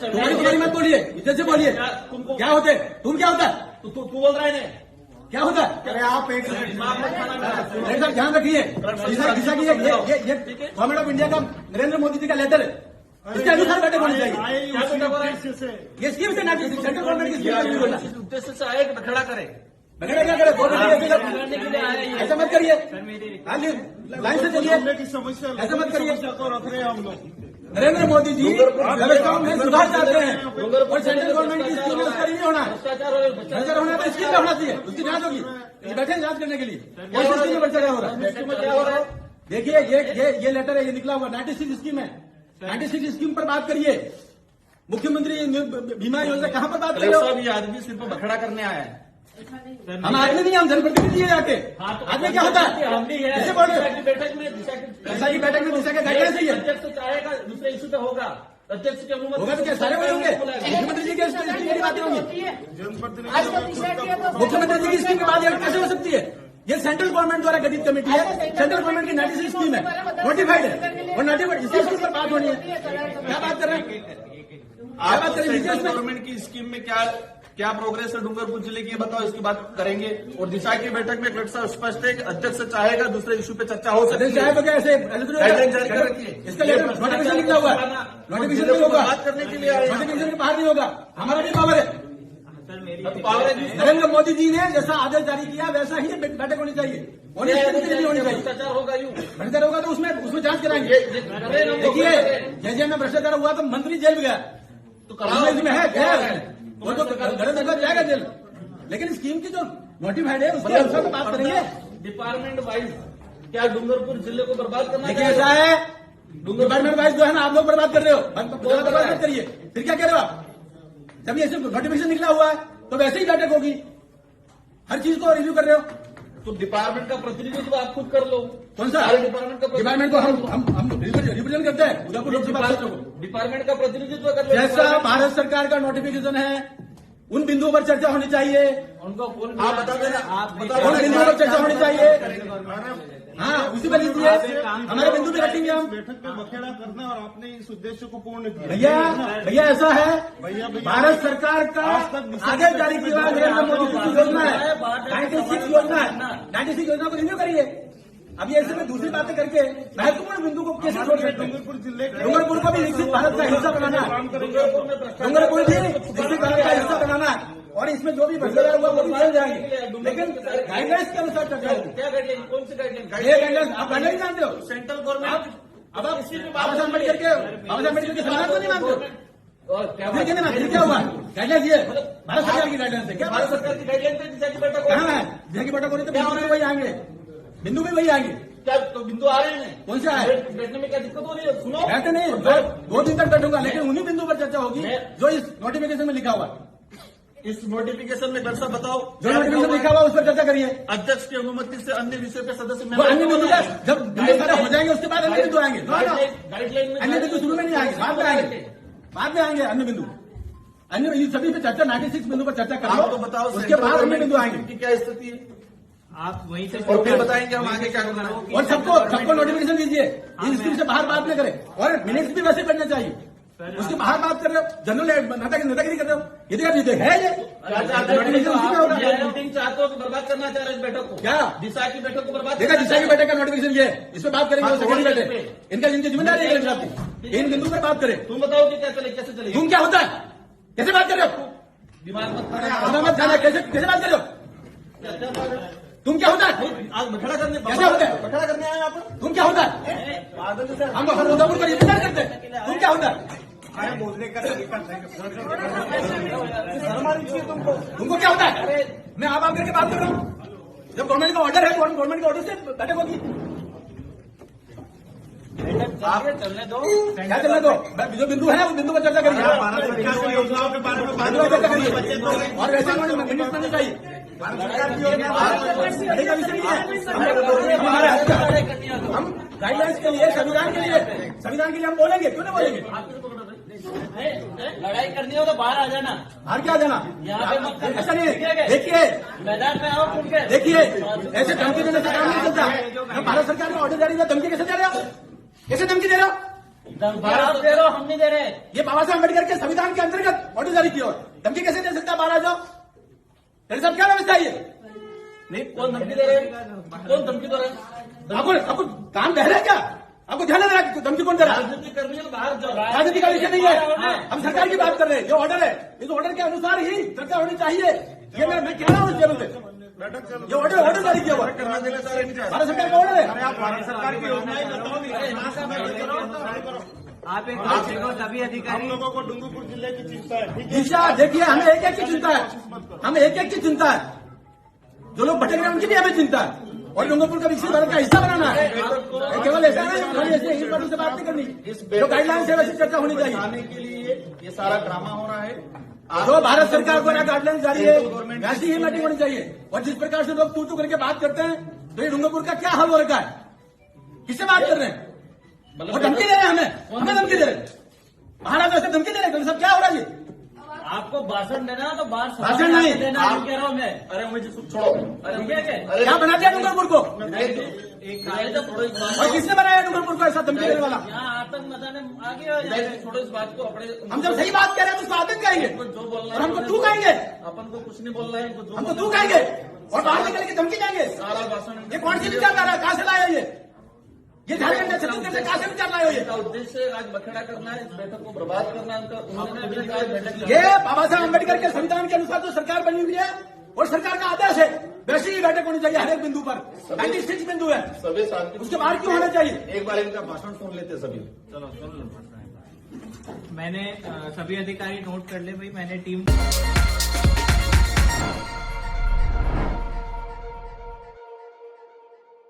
तुम्हारी मत बोलिए, इज्जत से बोलिए। क्या होते तुम, क्या होता है तू बोल रहा है क्या होता है? अरे आप एक साहब ध्यान रखिए, दिशा की ये गवर्नमेंट ऑफ इंडिया का नरेंद्र मोदी जी का लेटर है, इसके अनुसार बैठक होनी चाहिए। ये स्कीम से ना सेंट्रल गवर्नमेंट की स्कीम बोलना उद्देश्य से आए कि खड़ा करे, क्या करे, ऐसा मत करिए, लाइन से चलिए, की समस्या ऐसा मत करिए। तो रख रहे हैं हम लोग। नरेंद्र मोदी जी व्यवस्थाओं में सुधार चाहते हैं और सेंट्रल गवर्नमेंट की स्कीम में उसका नहीं होना है, भ्रष्टाचार होना है तो स्कीम में होना चाहिए, उसकी जांच होगी। बैठे जांच करने के लिए कौन सी स्कीम में भ्रष्टाचार हो रहा है? देखिए ये लेटर है, ये निकला हुआ 96 स्कीम है, 96 स्कीम पर बात करिए। मुख्यमंत्री बीमा योजना कहाँ पर बात कर रहे हो? ये आदमी सिर्फ बखड़ा करने आया है। हम आदमी नहीं, हम जनप्रतिनिधि है जाके। आदमी क्या होता है? दिशा की बैठक में दिशा के गाइडलाइंस है, अध्यक्ष चाहेगा दूसरे इशू पे होगा, अध्यक्ष की अनुमति होगा तो क्या सारे वही होंगे? मुख्यमंत्री जी की बातें होंगी, मुख्यमंत्री जी की स्कीम की बात कैसे हो सकती है? ये सेंट्रल गवर्नमेंट द्वारा गठित कमेटी है, सेंट्रल गवर्नमेंट की 96 स्कीम है, नोटिफाइड है और नोटिफाइड इसी स्कीम पर बात होनी है। क्या बात कर रहे हैं? आप सेंट्रल गवर्नमेंट की स्कीम में क्या प्रोग्रेस है डूंगरपुर जिले की, बताओ, इसकी बात करेंगे। और दिशा की बैठक में कलेक्टर स्पष्ट है कि अध्यक्ष चाहेगा दूसरे इशू पे चर्चा हो सकती है। चाहे तो क्या ऐसे गाइडलाइन जारी कर रखी है, इसका लेटर नोटिफिकेशन निकला हुआ है, नोटिफिकेशन नहीं होगा, बात करने के लिए नोटिफिकेशन के बाहर नहीं होगा, हमारा भी पावर है। नरेंद्र मोदी जी ने जैसा आदेश जारी किया वैसा ही बैठक होनी चाहिए, होनी चाहिए। भ्रष्टाचार होगा यूं, भ्रष्टाचार होगा तो उसमें जांच कराएंगे। देखिए जैसे में भ्रष्टाचार हुआ तो मंत्री जेल में गया, तो कराओ, इसमें है वो तो घर जाएगा जेल, लेकिन स्कीम की जो नोटिफाइड है उसके अनुसार तो बात करेंगे। डिपार्टमेंट वाइज क्या डूंगरपुर जिले को बर्बाद करना? देखिए ऐसा है, डिपार्टमेंट वाइज जो है ना आप लोग बर्बाद कर रहे हो, बर्बाद मत करिए। फिर क्या कह रहे हो आप? जब ये नोटिफिकेशन निकला हुआ है तो वैसे ही बैठक होगी, हर चीज को रिव्यू कर रहे हो तो डिपार्टमेंट का प्रतिनिधित्व आप खुद कर लो। कौन सा डिपार्टमेंट को हम रिप्रेजेंट करते हैं उदयपुर लोकसभा क्षेत्र को। डिपार्टमेंट का प्रतिनिधित्व कर लो। जैसा भारत सरकार का नोटिफिकेशन है उन बिंदुओं पर चर्चा होनी चाहिए, उनको आप बता देना, उन बिंदुओं पर चर्चा होनी चाहिए। हाँ उसी पर लीजिए, हमारे बिंदु भी रखेंगे हम। बैठक पे बखेड़ा करना और आपने इस उद्देश्य को पूर्ण किया। भैया ऐसा है, भारत सरकार का आदेश जारी किया हुआ नरेंद्र मोदी की योजना है, 96 योजना है, 96 योजना को रिन्यू करिए। अब ये ऐसे में दूसरी बातें करके महत्वपूर्ण बिंदु को कैसे छोड़ सकते हैं? डूंगरपुर जिले डूंगरपुर को भी विकसित भारत का हिस्सा बनाना है, डूंगरपुर भी विकसित भारत का हिस्सा बनाना है और इसमें जो भी भ्रष्टाचार हुआ वो भी चल जाएंगे, लेकिन गाइडलाइंस के अनुसार चर्चा होगी। क्या गाइडलाइन, कौन सी गाइडलाइन? ये गाइडलाइंस आप गाइडलाइन जानते हो? सेंट्रल गवर्नमेंट अब आप बाबा साहब अम्बेडकर के संविधान को नहीं मानते हो? और क्या फिर कहने फिर क्या हुआ? गाइडलाइंस ये भारत सरकार की गाइडलाइंस है। क्या भारत सरकार की गाइडलाइन पे दिशा की बैठक कहाँ है? दिशा की बैठक हो रही तो बिंदु भी वही आएंगे, बिंदु भी वही आएंगे। क्या तो बिंदु आ रहे हैं? कौन सा है? बैठने में क्या दिक्कत हो रही है? सुनो, बैठे नहीं, 2 दिन तक बैठूंगा, लेकिन उन्हीं बिंदु पर चर्चा होगी जो इस नोटिफिकेशन में लिखा हुआ है। इस नोटिफिकेशन में दर्शा बताओ, जो नोटिफिकेशन लिखा हुआ उस पर चर्चा करिए। अध्यक्ष की अनुमति से अन्य विषय पे सदस्य वो अन्य बिंदु जब बिंदु सारे हो जाएंगे उसके बाद अन्य बिंदु आएंगे। गाइडलाइन में अन्य बिंदु शुरू में नहीं आएंगे, बाद में आएंगे, बाद में आएंगे अन्य बिंदु। अन्य सभी पे चर्चा 96 बिंदु पर चर्चा कर लो, तो बताओ उसके बाद अन्य बिंदु आएंगे। की क्या स्थिति है, आप वहीं से और फिर बताएंगे हम आगे क्या करना है। और सबको नोटिफिकेशन दीजिए, इस स्कीम से बाहर बात न करें और मिनट्स भी वैसे करने चाहिए। उसके बाहर बात कर रहे हो, जनरल नेतागिरी कर रहे हो, ये है ये नोटिफिकेशन उसी में होगा। मीटिंग चाहते हो तो बर्बाद करना चाह रहे इस बैठक को? क्या दिशा की बैठक को बर्बाद? देखा दिशा की बैठक का नोटिफिकेशन ये है, इस पर बात करेंगे। सेकेंडरी बैठक इनका जिनकी जिम्मेदारी है, इन बिंदु पर बात करें। तुम बताओ कि क्या चले, कैसे चलेगी? तुम क्या होता है, कैसे बात कर रहे हो? दिमाग मत मत खाना, कैसे बात कर रहे हो? तुम क्या होता है? आज बखड़ा करने, कैसे होता है? बखड़ा करने आए आप? तुम क्या होता है? हम उदयपुर का रिप्रेजेंट करते हैं, तुम क्या होता है? बोलने का तरीका तुमको क्या होता है? मैं आप करके बात कर रहा हूँ, जब गवर्नमेंट का ऑर्डर है तो गवर्नमेंट के ऑर्डर से बैठक होगी। आप चलने दो, क्या चलने दो? जो बिंदु है उस बिंदु पर चर्चा करिए, योजनाओं के बारे में चर्चा करिए और वैसे मिनट नहीं चाहिए। का विषय नहीं है, हमारे हम गाइडलाइंस के लिए, संविधान के लिए हम बोलेंगे, क्यों नहीं बोलेंगे? लड़ाई करनी हो तो बाहर आ जाना, बाहर क्या जाना? यहाँ पे मत करना। ऐसा नहीं है, देखिए मैदान में आओ खुल के। देखिए ऐसे धमकी देने से काम नहीं चलता। भारत सरकार ने ऑर्डर जारी किया, धमकी कैसे दे रहे हो? कैसे धमकी दे रहे हो? आप दे रहे हो, हम नहीं दे रहे। ये बाबा साहब अम्बेडकर के संविधान के अंतर्गत ऑर्डर जारी किया है। धमकी कैसे दे सकता है बाहर आ जाओ? तेरे साहब क्या व्यवस्था है ये? नहीं, कौन धमकी दे रहे हैं? कौन धमकी दे रहे हैं? आपको काम बह रहा है क्या? आपको ध्यान दे रहा है धमकी कौन दे रहा है? राजनीति करनी है तो बाहर जाओ। राजनीति का विषय नहीं है, हम सरकार की बात कर रहे हैं। ये ऑर्डर है, इस ऑर्डर के अनुसार ही चर्चा होनी चाहिए। ये मैं कह रहा हूँ इस टेबल पे, ये ऑर्डर जारी किया हुआ है। करना देना चाह रहे हैं। भारत सरकार का ऑर्डर है। अरे आप भारत सरकार की योजनाएं बताओ नहीं। आप एक बात देखो, सभी हम अधिकारी लोगों को डूंगरपुर जिले की चिंता है, ठीक है? दिशा देखिए, हमें एक एक की चिंता है, हमें एक एक की चिंता है। जो लोग भटक रहे हैं उनकी भी हमें चिंता है, और डूंगरपुर का विकसित भारत का हिस्सा बनाना है। केवल ऐसा नहीं, खाली ऐसे ही बातों से बात नहीं करनी। जो गाइडलाइंस है वैसी चर्चा होनी चाहिए। आने के लिए ये सारा ड्रामा हो रहा है। जो भारत सरकार द्वारा गाइडलाइंस जारी है वैसी ही मीटिंग होनी चाहिए। और जिस प्रकार से लोग तू करके बात करते हैं, तो ये डूंगरपुर का क्या हाल हो रखा है? किससे बात कर रहे हैं? और धमकी दे रहे हैं हमें धमकी दे रहे हैं। महाराज ऐसे धमकी दे रहे हैं, सब क्या हो रहा है ये? आपको भाषण देना तो बाहर भाषण नहीं देना, आप- कह रहा हूँ मैं। अरे मुझे छोड़ो। अरे ठीक है क्या? क्या बना दिया डूंगरपुर को? एक थोड़ी इस बात और किसने बनाया डूंगरपुर को ऐसा धमकी देने वाला? यहाँ आतंक मचाने आगे हो जाए। छोड़ो इस बात को। अपने हम जब सही बात कह रहे हैं तो उसको आतंक कहेंगे, जो बोलना और है हमको तू कहेंगे, अपन को कुछ नहीं बोलना है। इनको जो हम तो बोलना तू है, कहेंगे और बाहर निकल के धमकी देंगे। सारा भाषण ये कौन सी विचारधारा है? कहाँ से लाया ये झारखंड में छत्तीसगढ़ से कहाँ से विचार लाया ये? का उद्देश्य आज बखेड़ा करना है, इस बैठक को बर्बाद करना है। उनका उन्होंने अभी कहा बैठक ये बाबा साहब अम्बेडकर के संविधान के अनुसार जो सरकार बनी हुई है और सरकार का आदेश है, वैसी ही बैठक होनी चाहिए हर एक बिंदु पर। 96 बिंदु है, सभी शांति। उसके बाहर क्यों होना चाहिए? एक बार इनका भाषण सुन लेते सभी। मैंने सभी अधिकारी नोट कर ले भाई, मैंने टीम